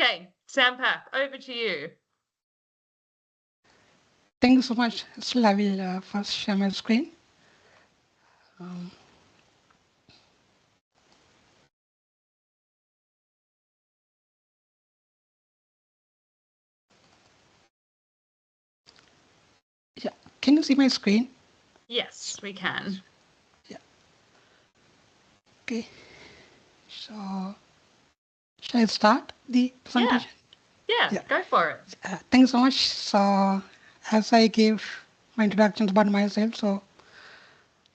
Okay, Sampath, over to you. Thank you so much. Still, I will first share my screen. Yeah, can you see my screen? Yes, we can. Yeah. Okay. So, shall I start the presentation? Yeah, go for it. Thank you so much. So, as I gave my introductions about myself, so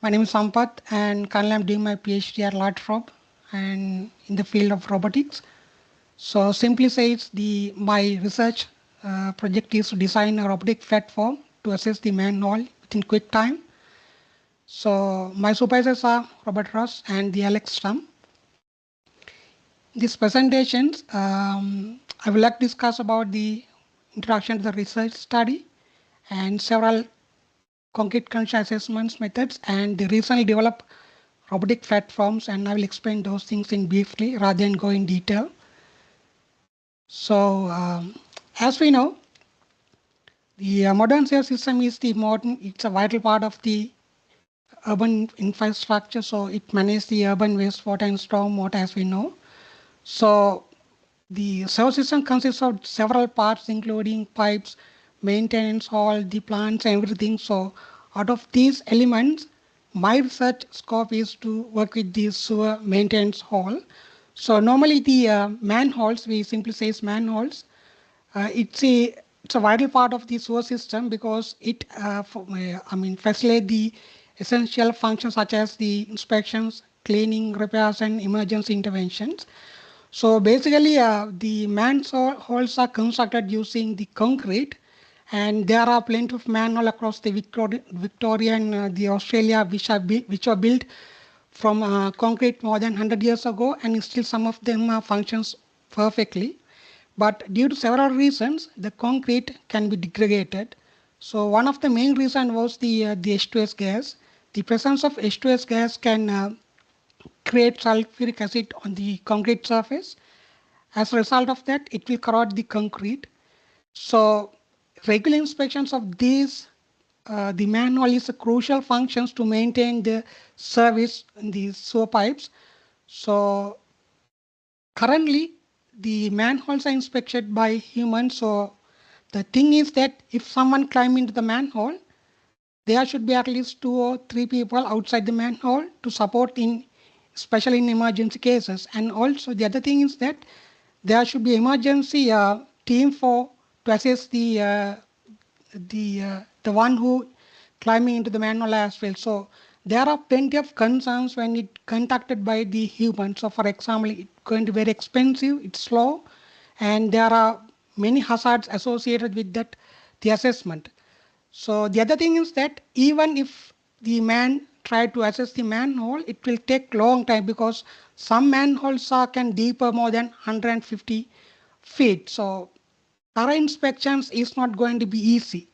my name is Sampath, and currently I'm doing my PhD at Lathrop and in the field of robotics. So, simply says my research project is to design a robotic platform to assess the manhole within quick time. So, my supervisors are Robert Ross and the Alex Strum. These presentations, I would like to discuss about the introduction to the research study and several concrete condition assessments methods and the recently developed robotic platforms, and I will explain those things in briefly rather than go in detail. So, as we know, the modern sewer system is it's a vital part of the urban infrastructure. So it manages the urban wastewater and stormwater, as we know. So the sewer system consists of several parts, including pipes, maintenance hall, the plants, everything. So out of these elements, my research scope is to work with the sewer maintenance hall. So normally the manholes, we simply say manholes, it's a vital part of the sewer system because it facilitate the essential functions such as the inspections, cleaning, repairs, and emergency interventions. So basically, the manholes are constructed using the concrete, and there are plenty of manhole across the Victoria and the Australia which are built from concrete more than 100 years ago, and still some of them functions perfectly. But due to several reasons, the concrete can be degraded. So one of the main reasons was the H2S gas. The presence of H2S gas can create sulfuric acid on the concrete surface. As a result of that, it will corrode the concrete. So regular inspections of these, the manhole is a crucial functions to maintain the service in the sewer pipes. So currently, the manholes are inspected by humans. So the thing is that if someone climb into the manhole, there should be at least 2 or 3 people outside the manhole to support in, especially in emergency cases. And also the other thing is that there should be emergency team for to assess the one who climbing into the manhole as well. So there are plenty of concerns when it conducted by the human. So for example, it's going to be very expensive, it's slow, and there are many hazards associated with that the assessment. So the other thing is that even if the man try to assess the manhole, it will take long time because some manholes are can deeper more than 150 feet. So thorough inspections is not going to be easy.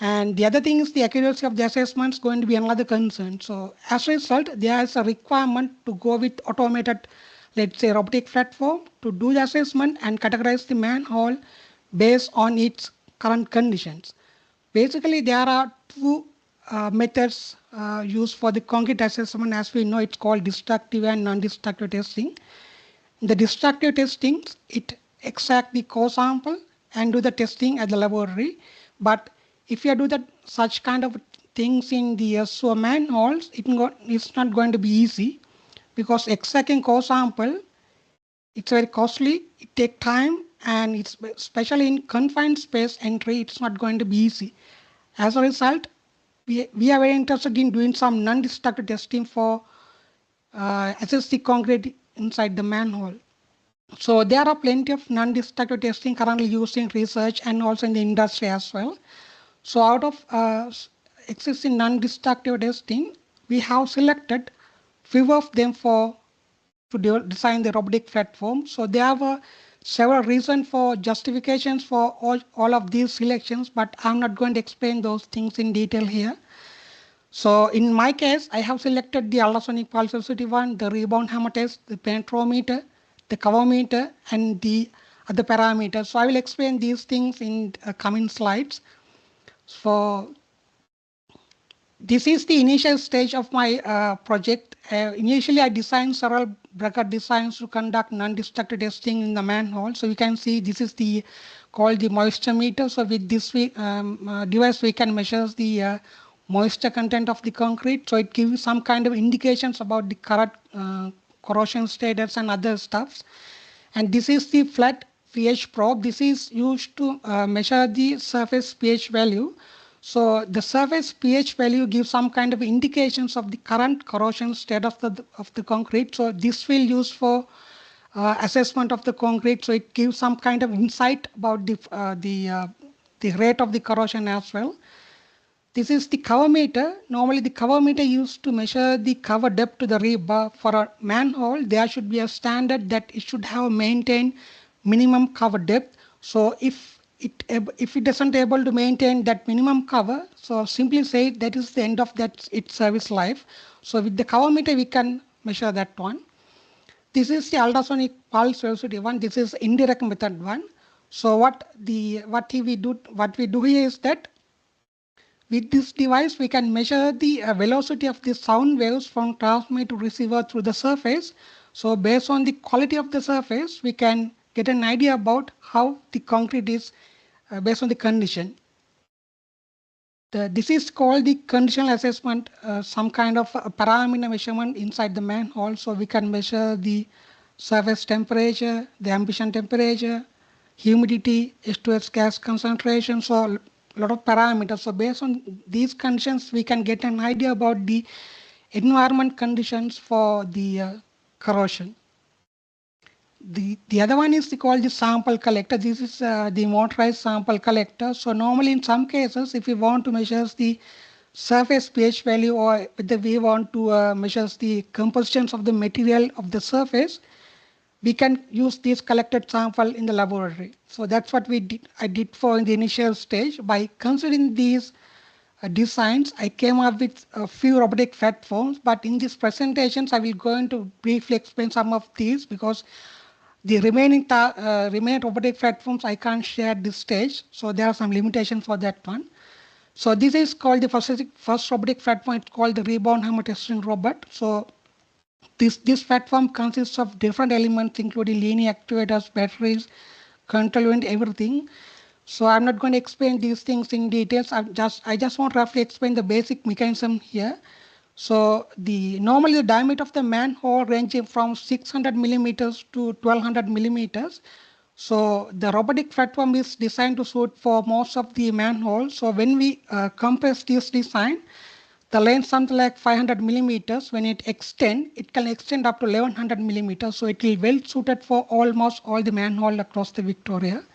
And the other thing is the accuracy of the assessment is going to be another concern. So as a result, there is a requirement to go with automated, let's say robotic platform to do the assessment and categorize the manhole based on its current conditions. Basically, there are two methods used for the concrete assessment. As we know, it's called destructive and non-destructive testing. In the destructive testing, it extract the core sample and do the testing at the laboratory. But if you do that such kind of things in the sewer manholes, it's not going to be easy because extracting core sample, it's very costly, it takes time, and it's especially in confined space entry, it's not going to be easy. As a result, we are very interested in doing some non-destructive testing for assess the concrete inside the manhole. So there are plenty of non-destructive testing currently used in research and also in the industry as well. So out of existing non-destructive testing, we have selected few of them for to design the robotic platform. So there are several reasons for justifications for all of these selections, but I'm not going to explain those things in detail here. So in my case, I have selected the ultrasonic pulse sensitivity one, the rebound hammer test, the penetrometer, the Kaveh meter, and the other parameters. So I will explain these things in coming slides. So this is the initial stage of my project. Initially, I designed several bracket designs to conduct non-destructive testing in the manhole. So you can see this is the called the moisture meter. So with this device, we can measure the moisture content of the concrete. So it gives some kind of indications about the current corrosion status and other stuffs. And this is the flat pH probe. This is used to measure the surface pH value. So the surface pH value gives some kind of indications of the current corrosion state of the concrete. So this will use for assessment of the concrete. So it gives some kind of insight about the rate of the corrosion as well. This is the cover meter. Normally the cover meter used to measure the cover depth to the rebar. For a manhole, there should be a standard that it should have maintained minimum cover depth. So if it doesn't able to maintain that minimum cover, so simply say that is the end of that its service life. So with the cover meter we can measure that one. This is the ultrasonic pulse velocity one. This is indirect method one. So what we do here is that with this device, we can measure the velocity of the sound waves from transmitter to receiver through the surface. So based on the quality of the surface, we can get an idea about how the concrete is based on the condition. This is called the conditional assessment, some kind of a parameter measurement inside the manhole. So we can measure the surface temperature, the ambient temperature, humidity, H2S gas concentration. So a lot of parameters. So based on these conditions, we can get an idea about the environment conditions for the corrosion. The other one is called the sample collector. This is the motorized sample collector. So normally in some cases, if we want to measure the surface pH value, or whether we want to measure the compositions of the material of the surface, we can use this collected sample in the laboratory. So that's what I did for in the initial stage. By considering these designs, I came up with a few robotic platforms, but in these presentations, I will going to briefly explain some of these, because the remaining robotic platforms I can't share at this stage. So there are some limitations for that one. So this is called the first robotic platform. It's called the rebound hammer testing robot. So this platform consists of different elements, including linear actuators, batteries, control unit, everything. So I'm not going to explain these things in details. I just want to roughly explain the basic mechanism here. So normally the diameter of the manhole ranging from 600 millimeters to 1200 millimeters. So the robotic platform is designed to suit for most of the manholes. So when we compress this design, the length something like 500 millimeters. When it can extend up to 1100 millimeters. So it will well suited for almost all the manhole across the Victoria.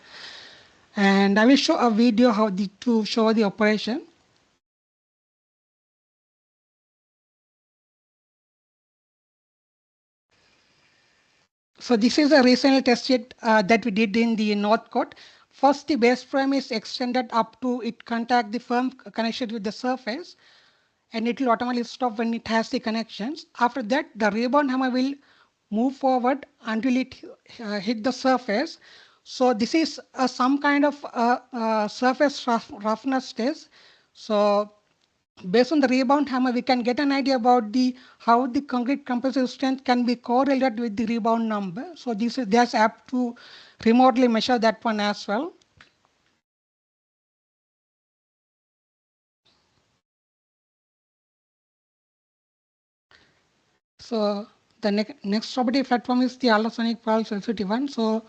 And I will show a video to show the operation. So this is a recently tested that we did in the Northcote. First, the base frame is extended up to it contact the firm connection with the surface, and it will automatically stop when it has the connections. After that, the rebound hammer will move forward until it hit the surface. So this is some kind of surface roughness test. So based on the rebound hammer, we can get an idea about how the concrete compressive strength can be correlated with the rebound number. So there's app to remotely measure that one as well. So the next robotic platform is the ultrasonic pulse velocity one. So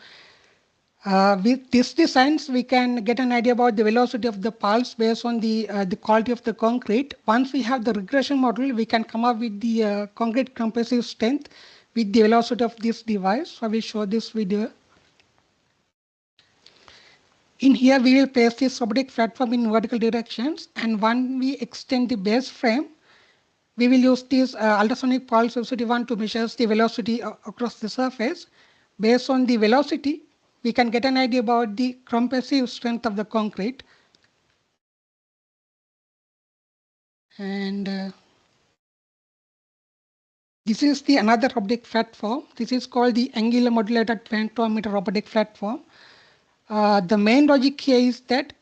with these designs, we can get an idea about the velocity of the pulse based on the quality of the concrete. Once we have the regression model, we can come up with the concrete compressive strength with the velocity of this device. So I will show this video. In here, we will place this robotic platform in vertical directions, and when we extend the base frame, we will use this ultrasonic pulse velocity one to measure the velocity across the surface. Based on the velocity, we can get an idea about the compressive strength of the concrete. And This is the another robotic platform. This is called the angular modulated pantograph robotic platform. The main logic here is that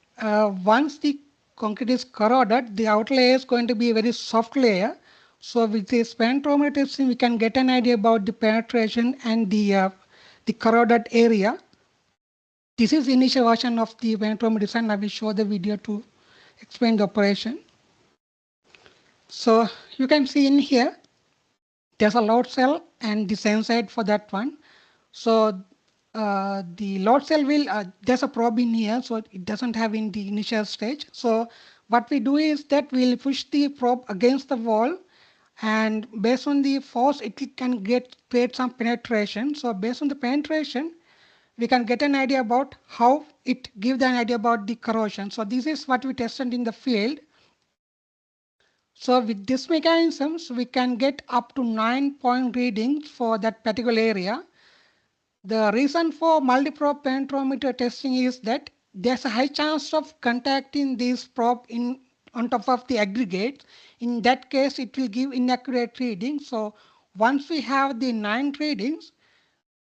once the concrete is corroded, the outer layer is going to be a very soft layer. So with this pantograph testing, we can get an idea about the penetration and the corroded area. This is the initial version of the pantograph design. I will show the video to explain the operation. So you can see in here, there's a load cell and the sensor for that one. So the load cell will, there's a probe in here, so it doesn't have in the initial stage. So what we do is that we'll push the probe against the wall, and based on the force, it can create some penetration. So based on the penetration, we can get an idea about how it gives an idea about the corrosion. So this is what we tested in the field. So with this mechanisms, we can get up to 9-point readings for that particular area. The reason for multi-probe pantograph testing is that there's a high chance of contacting this probe on top of the aggregate. In that case, it will give inaccurate readings. So once we have the 9 readings,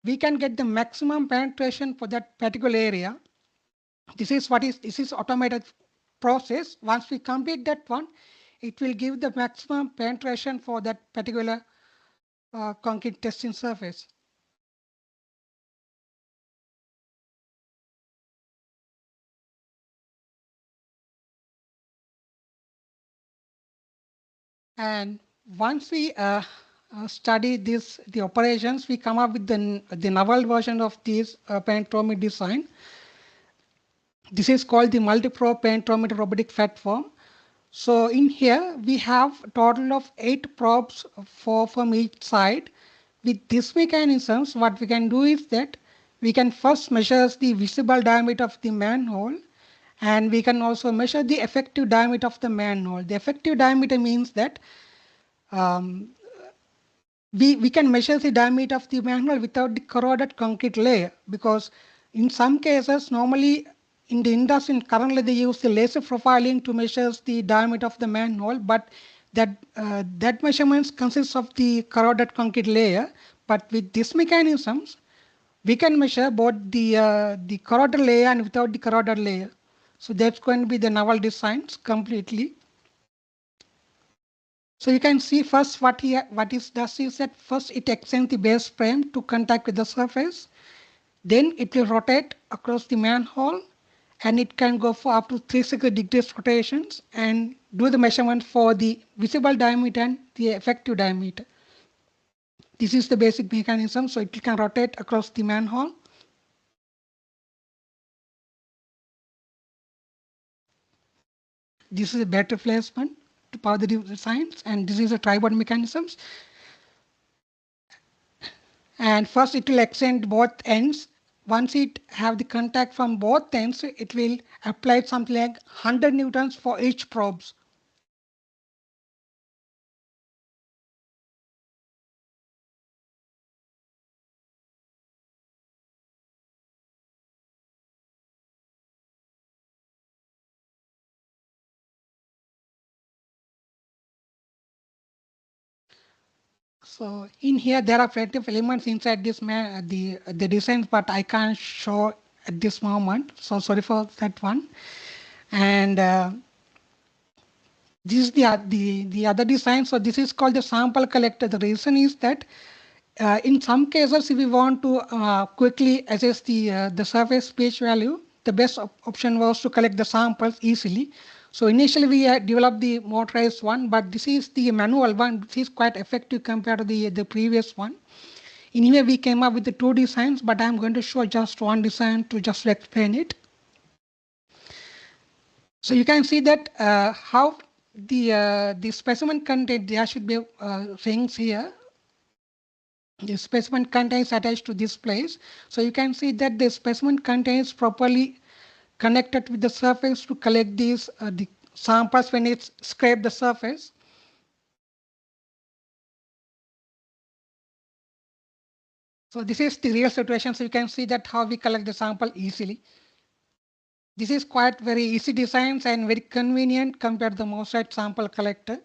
we can get the maximum penetration for that particular area. This is automated process. Once we complete that one, it will give the maximum penetration for that particular concrete testing surface. And once we study the operations, we come up with the novel version of this pantograph design. This is called the multi-probe pantograph robotic platform. So in here, we have a total of 8 probes, 4 from each side. With these mechanisms, what we can do is that we can first measure the visible diameter of the manhole, and we can also measure the effective diameter of the manhole. The effective diameter means that we can measure the diameter of the manhole without the corroded concrete layer, because in some cases, normally in the industry currently they use the laser profiling to measure the diameter of the manhole, but that measurements consists of the corroded concrete layer. But with these mechanisms, we can measure both the corroded layer and without the corroded layer. So that's going to be the novel designs completely. So you can see first what it does is that first it extends the base frame to contact with the surface. Then it will rotate across the manhole, and it can go for up to 360 degrees rotations and do the measurement for the visible diameter and the effective diameter. This is the basic mechanism. So it can rotate across the manhole. This is a battery placement to power the designs, and this is a tripod mechanisms. And first it will extend both ends. Once it have the contact from both ends, it will apply something like 100 newtons for each probes. So in here there are plenty of elements inside this the designs, but I can't show at this moment. So sorry for that one. And this is the other design. So this is called the sample collector. The reason is that in some cases, if we want to quickly assess the surface pH value, the best option was to collect the samples easily. So initially we developed the motorized one, but this is the manual one. This is quite effective compared to the previous one. In here we came up with the 2 designs, but I'm going to show just one design to just explain it. So you can see that how the specimen content, there should be things here. The specimen contains attached to this place. So you can see that the specimen contains properly connected with the surface to collect these the samples when it's scrape the surface. So this is the real situation. So you can see that how we collect the sample easily. This is quite very easy designs and very convenient compared to the MOSFET sample collector.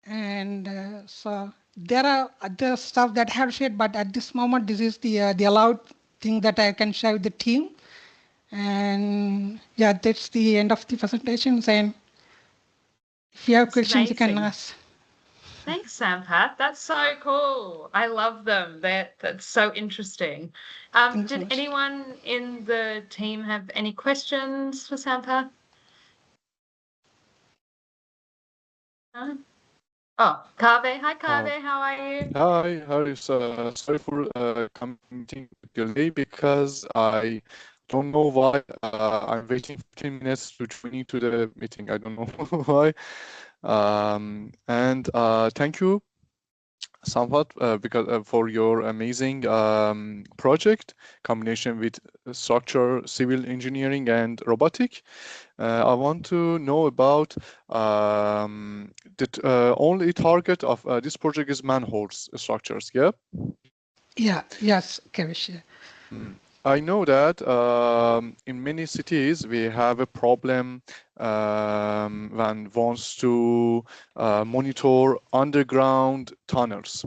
And so there are other stuff that I have shared, but at this moment, this is the allowed thing that I can share with the team. And yeah, that's the end of the presentations. And if you have It's questions, you can amazing. ask. Thanks, Sampath. That's so cool. I love them. That's so interesting. Thank you so Did much. anyone in the team have any questions for Sampath? No? Oh, Kaveh. Hi, Kaveh. How are you? Hi, Haris. Sorry for coming with delay because I don't know why I'm waiting 15 minutes to join into the meeting. I don't know why. And thank you, Sampath, because for your amazing project combination with structure, civil engineering, and robotic. I want to know about the only target of this project is manholes structures. Yeah. Yeah, yes, Kavish. Yeah. I know that in many cities we have a problem when wants to monitor underground tunnels.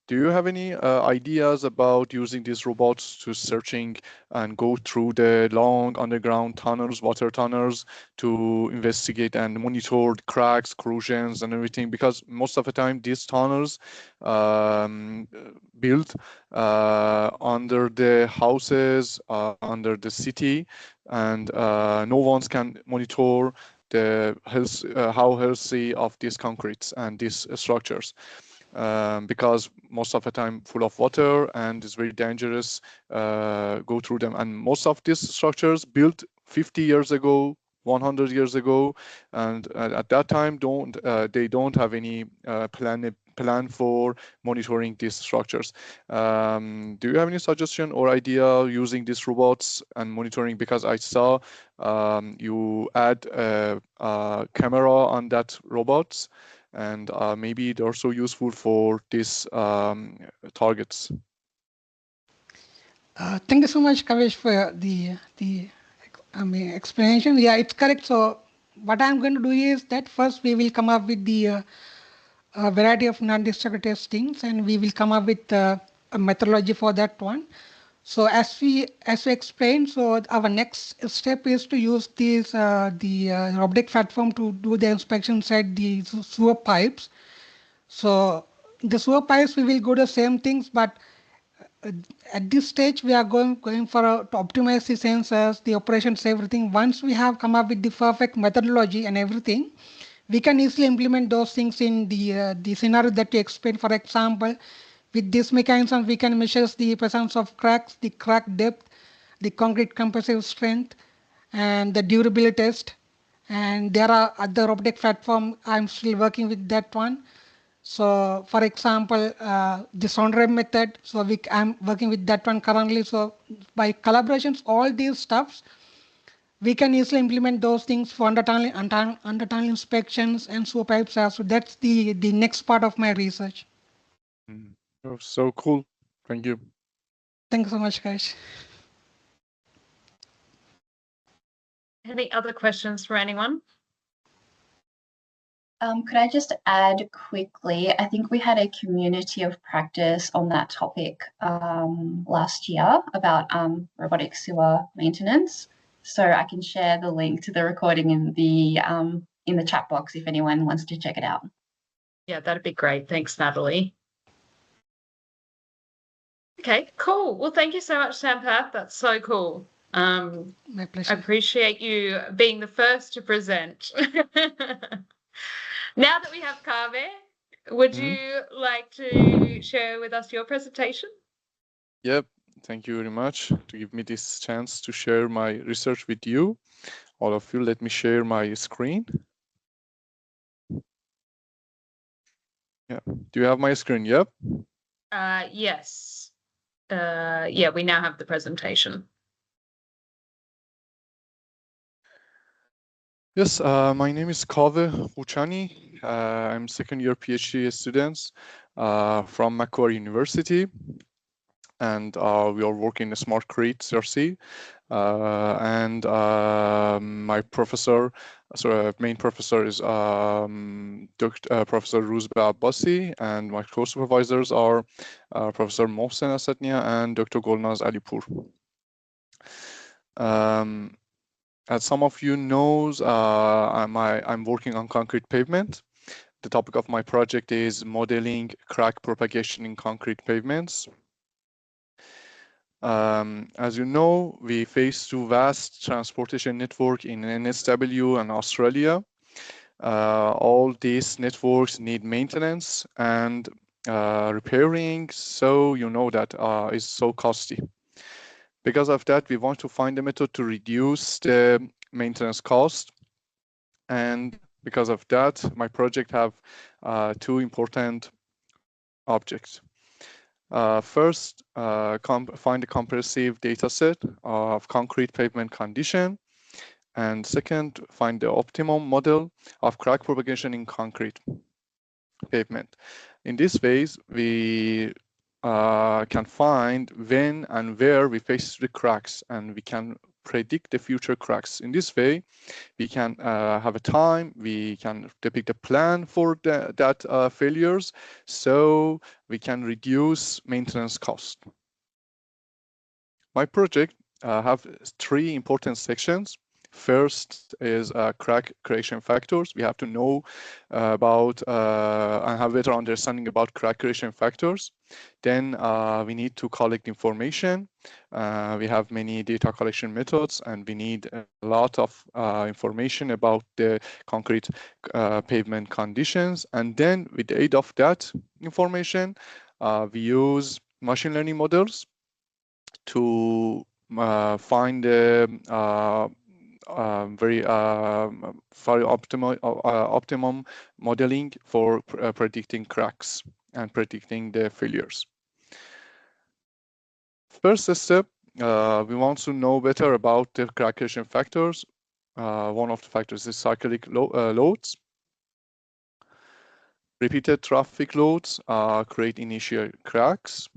Do you have any ideas about using these robots to searching and go through the long underground tunnels, water tunnels, to investigate and monitor the cracks, corrosions, and everything? Because most of the time these tunnels built under the houses, under the city, and no one can monitor the health, how healthy of these concretes and these structures. Because most of the time full of water and it's very dangerous go through them. And most of these structures built 50 years ago, 100 years ago, and at that time they don't have any plan for monitoring these structures. Do you have any suggestion or idea using these robots and monitoring? Because I saw you add a camera on that robots, and maybe they're so useful for these targets. Thank you so much, Kavish, for the explanation. Yeah, it's correct. So what I'm going to do is that first we will come up with the variety of non-destructive testings, and we will come up with a methodology for that one. So as we explained, so our next step is to use the robotic platform to do the inspections at the sewer pipes. So the sewer pipes we will go the same things, but uh, at this stage we are going for to optimize the sensors, the operations, everything. Once we have come up with the perfect methodology and everything, we can easily implement those things in the scenario that we explained. For example, with this mechanism we can measure the presence of cracks, the crack depth, the concrete compressive strength, and the durability test. And there are other robotic platform, I'm still working with that one. So for example, the Sondre method, so I'm working with that one currently. So by collaborations, all these stuffs, we can easily implement those things for under-tunnel inspections and sewer pipes. So that's the next part of my research. Oh, so cool. Thank you. Thank you so much, guys. Any other questions for anyone? Could I just add quickly, I think we had a community of practice on that topic last year about robotic sewer maintenance. So I can share the link to the recording in the chat box if anyone wants to check it out. Yeah, that'd be great. Thanks, Natalie. Okay, cool. Well, thank you so much, Sampath. That's so cool. My pleasure. I appreciate you being the first to present. Now that we have Kaveh, would you like to share with us your presentation? Yep. Thank you very much to give me this chance to share my research with you. All of you, let me share my screen. Yeah. Do you have my screen? Yep. Yes. Yeah, we now have the presentation. Yes, my name is Kaveh Huchani. I'm second year PhD students from Macquarie University, and we are working in SmartCrete CRC. And my professor, main professor is Professor Ruzba Abbasi, and my co-supervisors are Professor Mohsen Asadnia and Dr. Golnaz Alipur. As some of you knows, I'm working on concrete pavement. The topic of my project is modeling crack propagation in concrete pavements. As you know, we face two vast transportation network in NSW and Australia. All these networks need maintenance and repairing, so you know that is so costly. Because of that, we want to find a method to reduce the maintenance cost. And because of that, my project have two important objects. First, find a comprehensive data set of concrete pavement condition. And second, find the optimum model of crack propagation in concrete pavement. In this ways, we can find when and where we face the cracks, and we can predict the future cracks. In this way, we can have a time, we can depict a plan for that failures, so we can reduce maintenance cost. My project have three important sections. First is crack creation factors. We have to know about and have better understanding about crack creation factors. Then we need to collect information. We have many data collection methods, and we need a lot of information about the concrete pavement conditions. And then with the aid of that information, we use machine learning models to find very optimum modeling for predicting cracks and predicting the failures. First step, we want to know better about the crack creation factors. One of the factors is cyclic loads. Repeated traffic loads create initial cracks.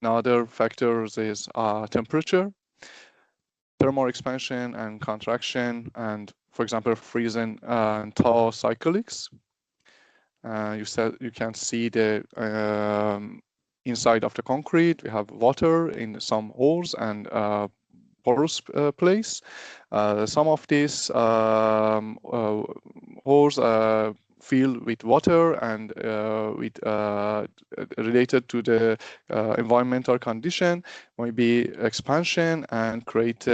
Another factor is temperature, thermal expansion and contraction, and for example, freezing and thaw cyclics. You can see the inside of the concrete. We have water in some holes and porous place. Some of these holes fill with water and with related to the environmental condition, maybe expansion and create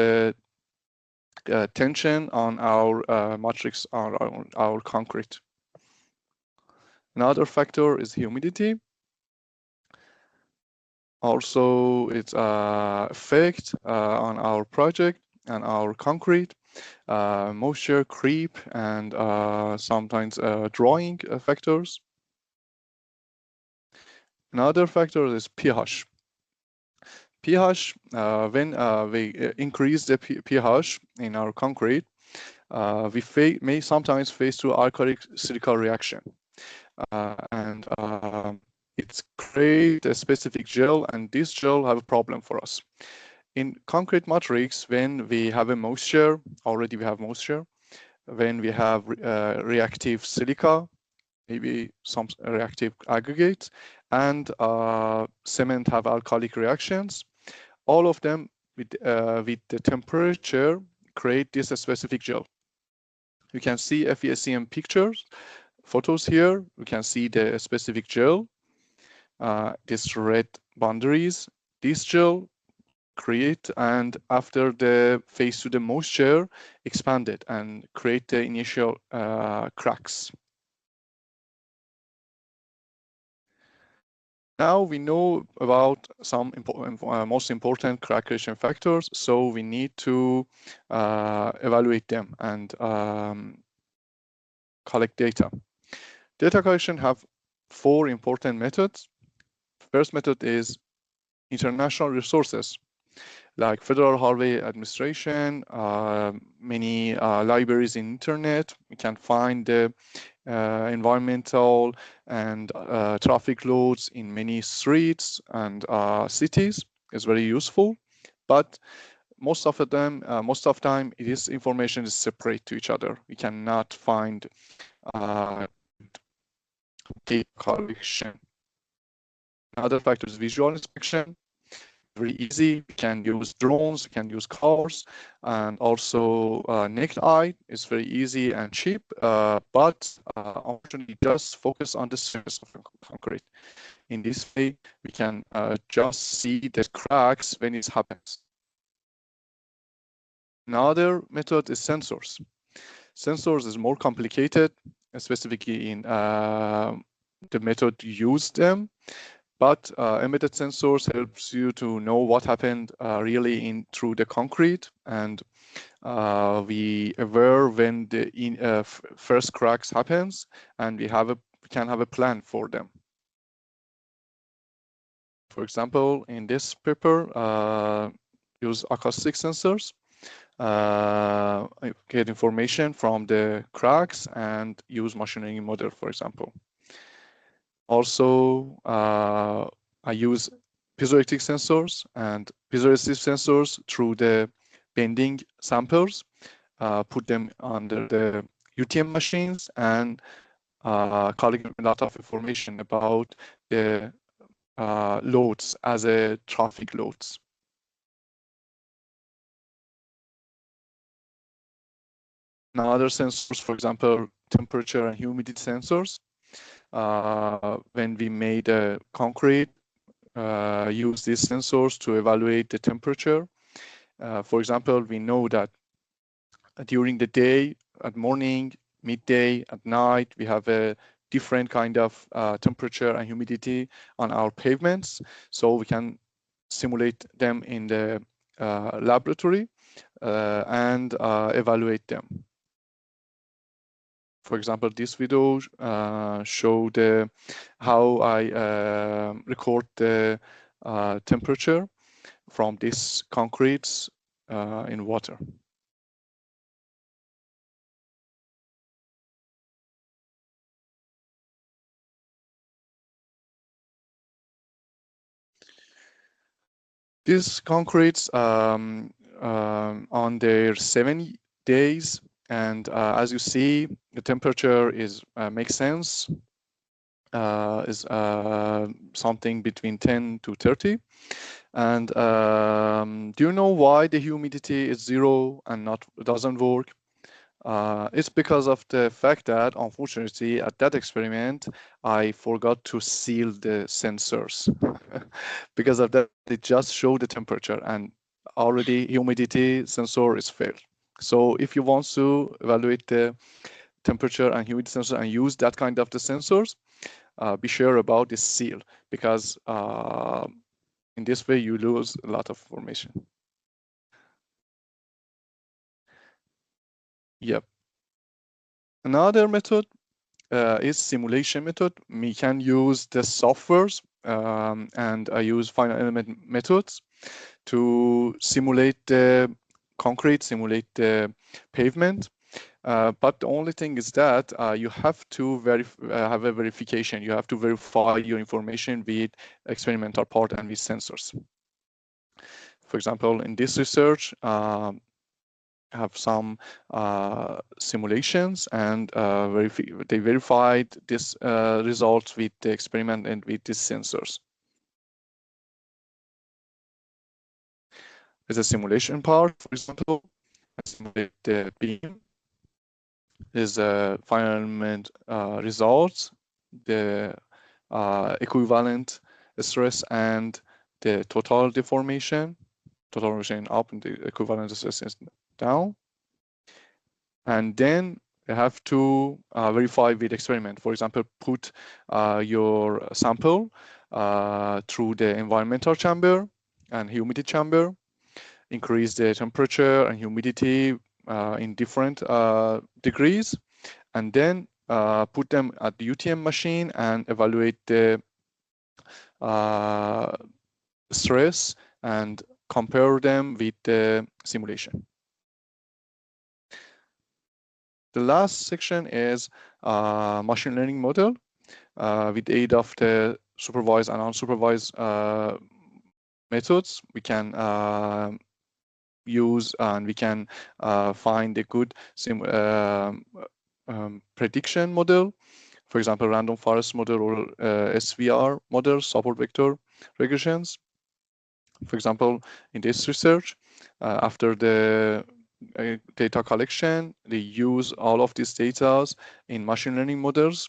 tension on our matrix, on our concrete. Another factor is humidity. Also, its effect on our project and our concrete, moisture creep, and sometimes drying factors. Another factor is pH. pH, when we increase the pH in our concrete, we may sometimes face to alkalic silica reaction. And it's create a specific gel, and this gel have a problem for us. In concrete matrix, when we have a moisture, already we have moisture, when we have reactive silica, maybe some reactive aggregates, and cement have alkalic reactions, all of them with the temperature create this specific gel. You can see FESEM pictures, photos here. We can see the specific gel, these red boundaries. This gel create, and after the face to the moisture, expanded and create the initial cracks. Now we know about some most important crack creation factors, so we need to evaluate them and collect data. Data collection have four important methods. First method is international resources, like Federal Highway Administration, many libraries in internet. We can find the environmental and traffic loads in many streets and cities. Is very useful, but most of the time, this information is separate to each other. We cannot find data collection. Another factor is visual inspection. Very easy. We can use drones, we can use cars, and also naked eye is very easy and cheap, but unfortunately just focus on the surface of concrete. In this way, we can just see the cracks when it happens. Another method is sensors. Sensors is more complicated, specifically in the method you use them. But embedded sensors helps you to know what happened really through the concrete, and we aware when the first cracks happens, and we can have a plan for them. For example, in this paper, use acoustic sensors, get information from the cracks, and use machine learning model, for example. Also, I use piezoelectric sensors and piezoresistive sensors through the bending samples, put them under the UTM machines, and collect a lot of information about the loads as a traffic loads. Now, other sensors, for example, temperature and humidity sensors. When we made a concrete, use these sensors to evaluate the temperature. For example, we know that during the day, at morning, midday, at night, we have a different kind of temperature and humidity on our pavements. So we can simulate them in the laboratory and evaluate them. For example, this video showed how I record the temperature from these concretes in water. These concretes on their 7 days, and as you see, the temperature makes sense. Is something between 10 to 30. And do you know why the humidity is 0 and doesn't work? It's because of the fact that, unfortunately, at that experiment, I forgot to seal the sensors. Because of that, it just showed the temperature, and already humidity sensor is failed. So if you want to evaluate the temperature and humidity sensor and use that kind of the sensors, be sure about this seal, because in this way you lose a lot of information. Yep. Another method is simulation method. We can use the softwares and I use finite element methods to simulate the concrete, simulate the pavement. But the only thing is that you have to have a verification. You have to verify your information with experimental part and with sensors. For example, in this research, have some simulations, and they verified this results with the experiment and with these sensors. There's a simulation part, for example, I simulate the beam. Is a finite element results, the equivalent stress and the total deformation up, and the equivalent stress is down. And then you have to verify with experiment. For example, put your sample through the environmental chamber and humidity chamber, increase the temperature and humidity in different degrees, and then put them at the UTM machine and evaluate the stress and compare them with the simulation. The last section is machine learning model with aid of the supervised and unsupervised methods. We can use and we can find a good prediction model. For example, random forest model or SVR model, support vector regressions. For example, in this research, after the data collection, they use all of these data in machine learning models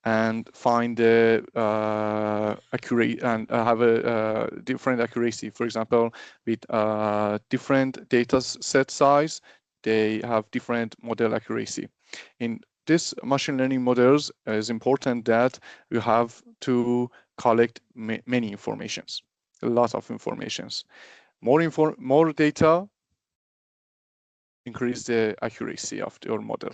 and find the accurate and have a different accuracy. For example, with different data set size, they have different model accuracy. In this machine learning models, it's important that you have to collect many informations, a lot of informations. More data increase the accuracy of your model.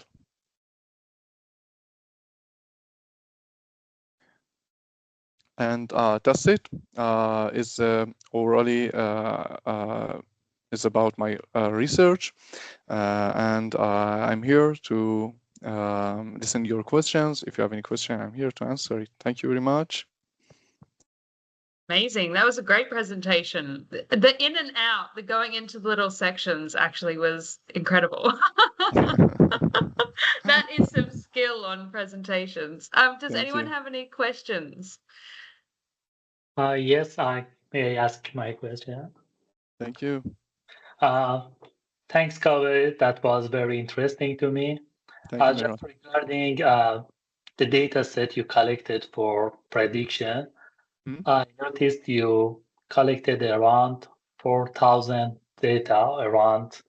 And that's it. Is orally is about my research, and I'm here to listen to your questions. If you have any question, I'm here to answer it. Thank you very much. Amazing. That was a great presentation. The in and out, the going into the little sections actually was incredible. That is some skill on presentations. Does anyone have any questions? Yes, I may ask my question. Thank you. Thanks, Kaveh. That was very interesting to me. Thank you, just regarding the data set you collected for prediction, I noticed you collected around 4,000 data around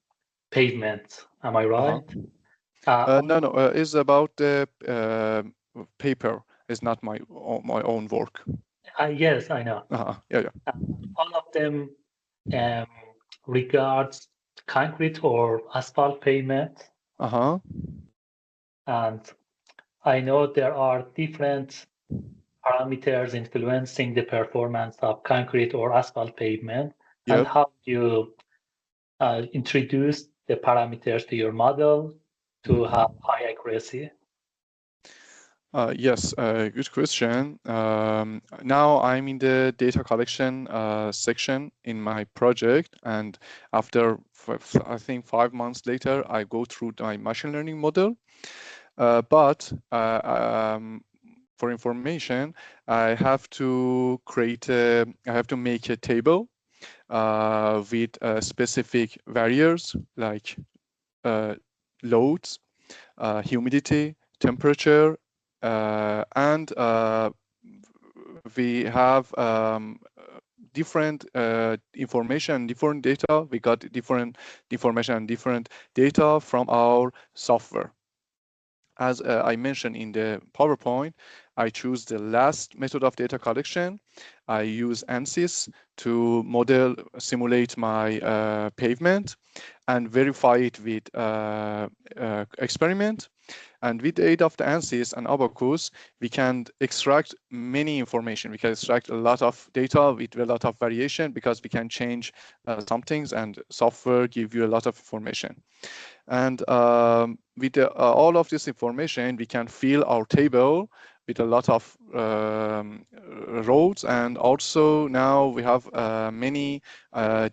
pavement. Am I right? No, it's about the paper. It's not my own work. Yes, I know. Yeah. All of them regards concrete or asphalt pavement. And I know there are different parameters influencing the performance of concrete or asphalt pavement. Yep. And how do you introduce the parameters to your model to have high accuracy? Yes, good question. Now I'm in the data collection section in my project, and after I think 5 months later, I go through my machine learning model. But for information, I have to make a table with specific variables like loads, humidity, temperature, and we have different information, different data. We got different information and different data from our software. As I mentioned in the PowerPoint, I choose the last method of data collection. I use ANSYS to simulate my pavement and verify it with experiment. And with the aid of the ANSYS and Abacus, we can extract many information. We can extract a lot of data with a lot of variation because we can change some things, and software give you a lot of information. And with all of this information, we can fill our table with a lot of rows. And also now we have many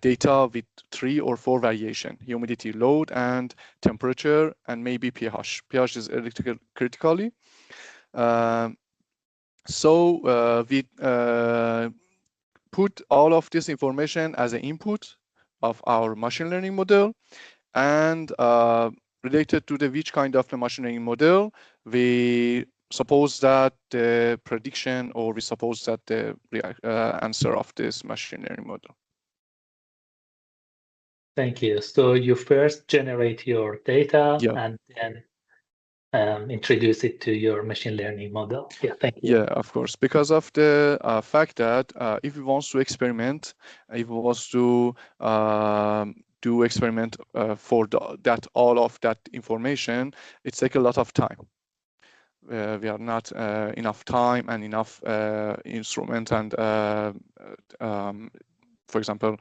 data with 3 or 4 variation: humidity, load, and temperature, and maybe pH. pH is electrical critically. So we put all of this information as an input of our machine learning model, and related to which kind of the machine learning model, we suppose that the prediction, or we suppose that the answer of this machine learning model. Thank you. So you first generate your data and then introduce it to your machine learning model. Yeah, thank you. Yeah, of course, because of the fact that if we want to experiment, if we want to do experiment for all of that information, it takes a lot of time. We are not enough time and enough instrument and, for example,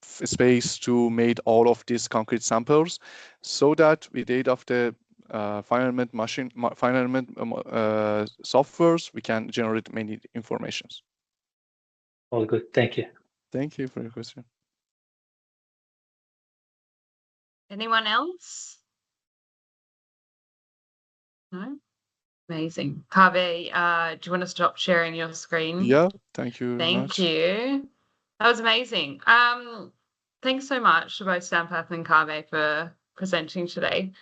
space to make all of these concrete samples, so that with the aid of the finite softwares, we can generate many informations. All good. Thank you. Thank you for your question. Anyone else? No? Amazing. Kaveh, do you want to stop sharing your screen? Yeah, thank you very Thank much. you. That was amazing. Thanks so much to both Sampath and Kaveh for presenting today.